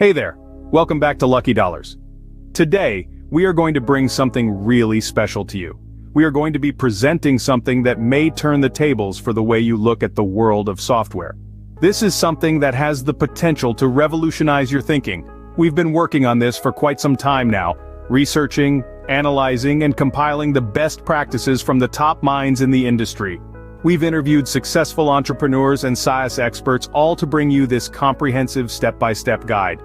Hey there, welcome back to Lucky Dollars. Today, we are going to bring something really special to you. We are going to be presenting something that may turn the tables for the way you look at the world of software. This is something that has the potential to revolutionize your thinking. We've been working on this for quite some time now, researching, analyzing, and compiling the best practices from the top minds in the industry. We've interviewed successful entrepreneurs and SaaS experts, all to bring you this comprehensive step-by-step guide.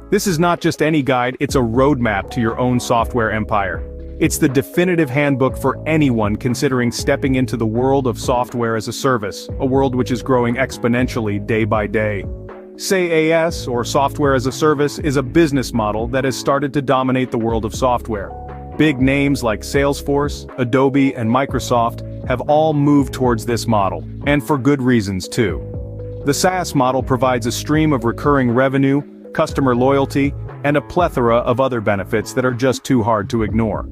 This is not just any guide, it's a roadmap to your own software empire. It's the definitive handbook for anyone considering stepping into the world of software as a service, a world which is growing exponentially day by day. SaaS, or software as a service, is a business model that has started to dominate the world of software. Big names like Salesforce, Adobe, and Microsoft have all moved towards this model, and for good reasons too. The SaaS model provides a stream of recurring revenue, customer loyalty, and a plethora of other benefits that are just too hard to ignore.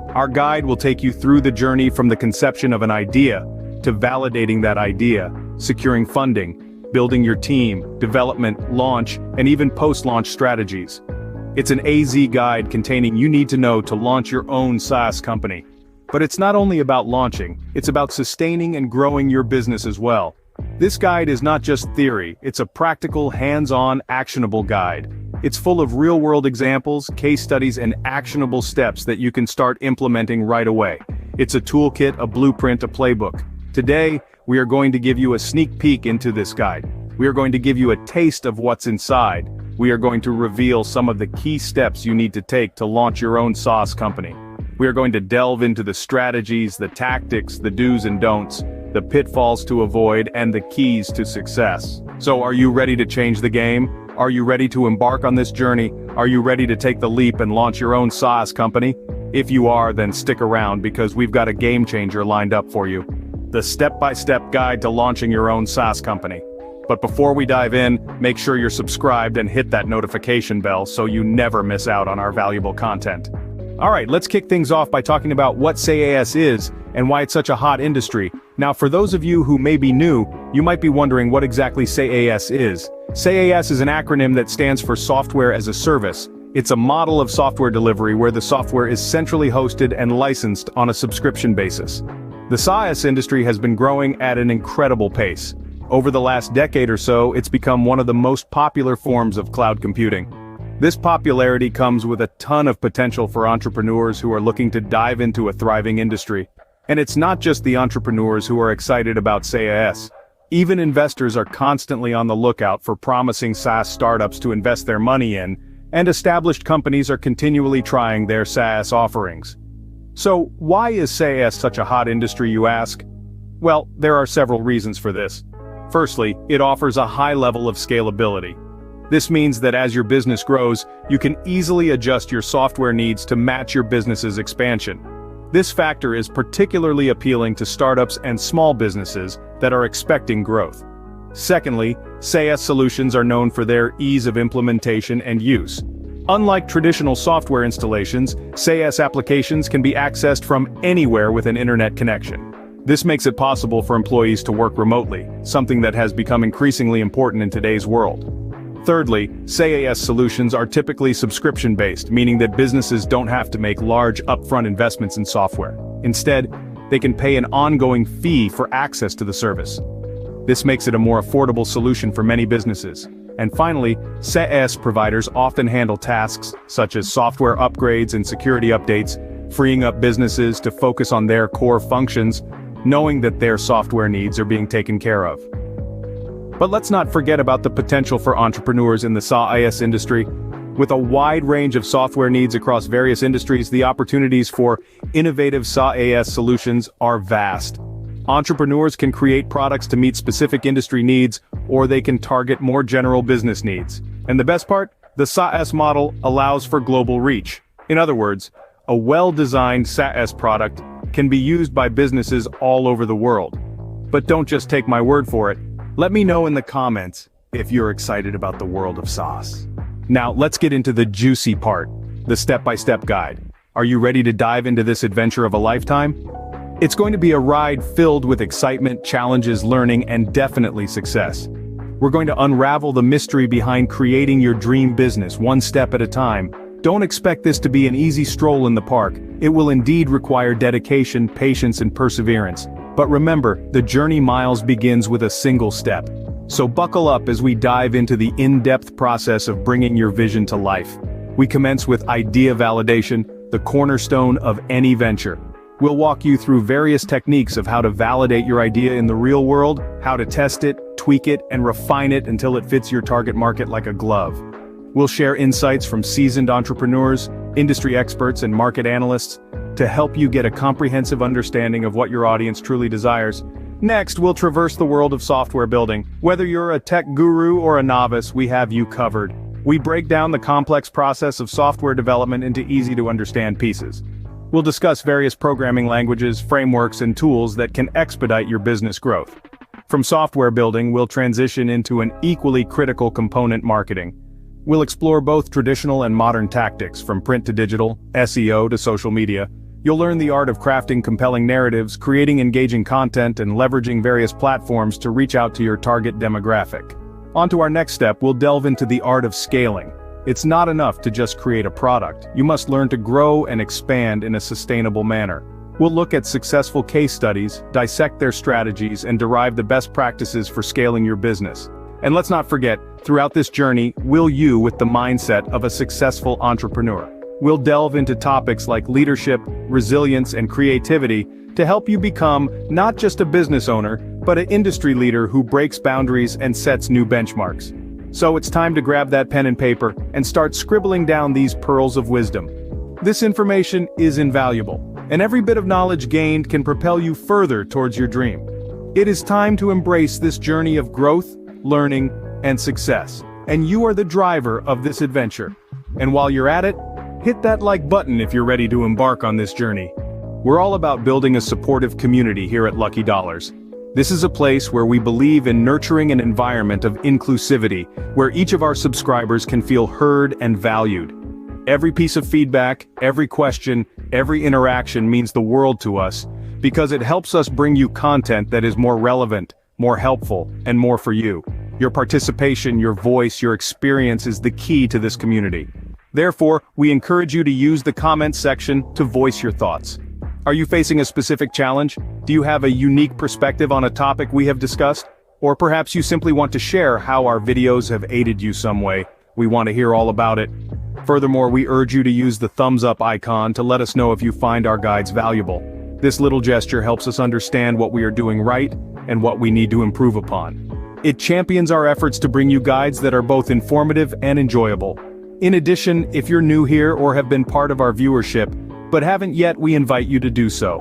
Our guide will take you through the journey from the conception of an idea, to validating that idea, securing funding, building your team, development, launch, and even post-launch strategies. It's an AZ guide containing you need to know to launch your own SaaS company. But it's not only about launching, it's about sustaining and growing your business as well. This guide is not just theory, it's a practical, hands-on, actionable guide. It's full of real-world examples, case studies, and actionable steps that you can start implementing right away. It's a toolkit, a blueprint, a playbook. Today, we are going to give you a sneak peek into this guide. We are going to give you a taste of what's inside. We are going to reveal some of the key steps you need to take to launch your own SaaS company. We are going to delve into the strategies, the tactics, the do's and don'ts, the pitfalls to avoid, and the keys to success. So are you ready to change the game? Are you ready to embark on this journey? Are you ready to take the leap and launch your own SaaS company? If you are, then stick around because we've got a game changer lined up for you. The step-by-step guide to launching your own SaaS company. But before we dive in, make sure you're subscribed and hit that notification bell so you never miss out on our valuable content. Alright, let's kick things off by talking about what SaaS is and why it's such a hot industry. Now, for those of you who may be new, you might be wondering what exactly SaaS is. SaaS is an acronym that stands for Software as a Service. It's a model of software delivery where the software is centrally hosted and licensed on a subscription basis. The SaaS industry has been growing at an incredible pace. Over the last decade or so, it's become one of the most popular forms of cloud computing. This popularity comes with a ton of potential for entrepreneurs who are looking to dive into a thriving industry. And it's not just the entrepreneurs who are excited about SaaS. Even investors are constantly on the lookout for promising SaaS startups to invest their money in, and established companies are continually trying their SaaS offerings. So, why is SaaS such a hot industry, you ask? Well, there are several reasons for this. Firstly, it offers a high level of scalability. This means that as your business grows, you can easily adjust your software needs to match your business's expansion. This factor is particularly appealing to startups and small businesses that are expecting growth. Secondly, SaaS solutions are known for their ease of implementation and use. Unlike traditional software installations, SaaS applications can be accessed from anywhere with an internet connection. This makes it possible for employees to work remotely, something that has become increasingly important in today's world. Thirdly, SaaS solutions are typically subscription-based, meaning that businesses don't have to make large upfront investments in software. Instead, they can pay an ongoing fee for access to the service. This makes it a more affordable solution for many businesses. And finally, SaaS providers often handle tasks such as software upgrades and security updates, freeing up businesses to focus on their core functions, knowing that their software needs are being taken care of. But let's not forget about the potential for entrepreneurs in the SaaS industry. With a wide range of software needs across various industries, the opportunities for innovative SaaS solutions are vast. Entrepreneurs can create products to meet specific industry needs, or they can target more general business needs. And the best part? The SaaS model allows for global reach. In other words, a well-designed SaaS product can be used by businesses all over the world. But don't just take my word for it. Let me know in the comments if you're excited about the world of SaaS. Now, let's get into the juicy part, the step-by-step guide. Are you ready to dive into this adventure of a lifetime? It's going to be a ride filled with excitement, challenges, learning, and definitely success. We're going to unravel the mystery behind creating your dream business one step at a time. Don't expect this to be an easy stroll in the park. It will indeed require dedication, patience, and perseverance. But remember, the journey miles begins with a single step. So buckle up as we dive into the in-depth process of bringing your vision to life. We commence with idea validation, the cornerstone of any venture. We'll walk you through various techniques of how to validate your idea in the real world, how to test it, tweak it, and refine it until it fits your target market like a glove. We'll share insights from seasoned entrepreneurs, industry experts, and market analysts to help you get a comprehensive understanding of what your audience truly desires. Next, we'll traverse the world of software building. Whether you're a tech guru or a novice, we have you covered. We break down the complex process of software development into easy-to-understand pieces. We'll discuss various programming languages, frameworks, and tools that can expedite your business growth. From software building, we'll transition into an equally critical component: marketing. We'll explore both traditional and modern tactics, from print to digital, SEO to social media. You'll learn the art of crafting compelling narratives, creating engaging content, and leveraging various platforms to reach out to your target demographic. On to our next step, we'll delve into the art of scaling. It's not enough to just create a product. You must learn to grow and expand in a sustainable manner. We'll look at successful case studies, dissect their strategies, and derive the best practices for scaling your business. And let's not forget, throughout this journey, we'll you with the mindset of a successful entrepreneur. We'll delve into topics like leadership, resilience, and creativity to help you become not just a business owner, but an industry leader who breaks boundaries and sets new benchmarks. So it's time to grab that pen and paper and start scribbling down these pearls of wisdom. This information is invaluable, and every bit of knowledge gained can propel you further towards your dream. It is time to embrace this journey of growth, learning, and success. And you are the driver of this adventure. And while you're at it, hit that like button if you're ready to embark on this journey. We're all about building a supportive community here at Lucky Dollars. This is a place where we believe in nurturing an environment of inclusivity, where each of our subscribers can feel heard and valued. Every piece of feedback, every question, every interaction means the world to us, because it helps us bring you content that is more relevant, more helpful, and more for you. Your participation, your voice, your experience is the key to this community. Therefore, we encourage you to use the comments section to voice your thoughts. Are you facing a specific challenge? Do you have a unique perspective on a topic we have discussed? Or perhaps you simply want to share how our videos have aided you some way. We want to hear all about it. Furthermore, we urge you to use the thumbs up icon to let us know if you find our guides valuable. This little gesture helps us understand what we are doing right and what we need to improve upon. It champions our efforts to bring you guides that are both informative and enjoyable. In addition, if you're new here or have been part of our viewership, but haven't yet, we invite you to do so.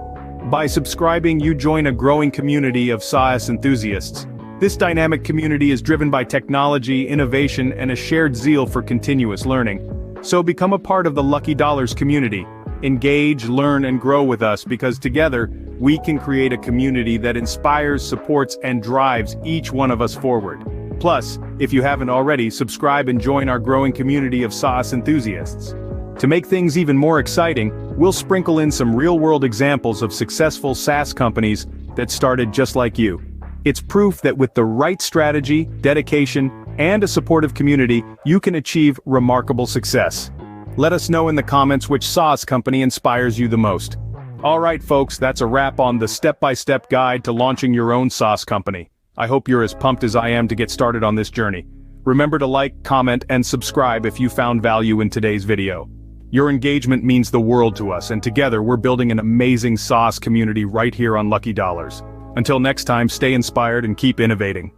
By subscribing, you join a growing community of SaaS enthusiasts. This dynamic community is driven by technology, innovation, and a shared zeal for continuous learning. So become a part of the Lucky Dollars community. Engage, learn, and grow with us, because together, we can create a community that inspires, supports, and drives each one of us forward. Plus, if you haven't already, subscribe and join our growing community of SaaS enthusiasts. To make things even more exciting, we'll sprinkle in some real-world examples of successful SaaS companies that started just like you. It's proof that with the right strategy, dedication, and a supportive community, you can achieve remarkable success. Let us know in the comments which SaaS company inspires you the most. Alright folks, that's a wrap on the step-by-step guide to launching your own SaaS company. I hope you're as pumped as I am to get started on this journey. Remember to like, comment, and subscribe if you found value in today's video. Your engagement means the world to us, and together we're building an amazing SaaS community right here on Lucky Dollars. Until next time, stay inspired and keep innovating.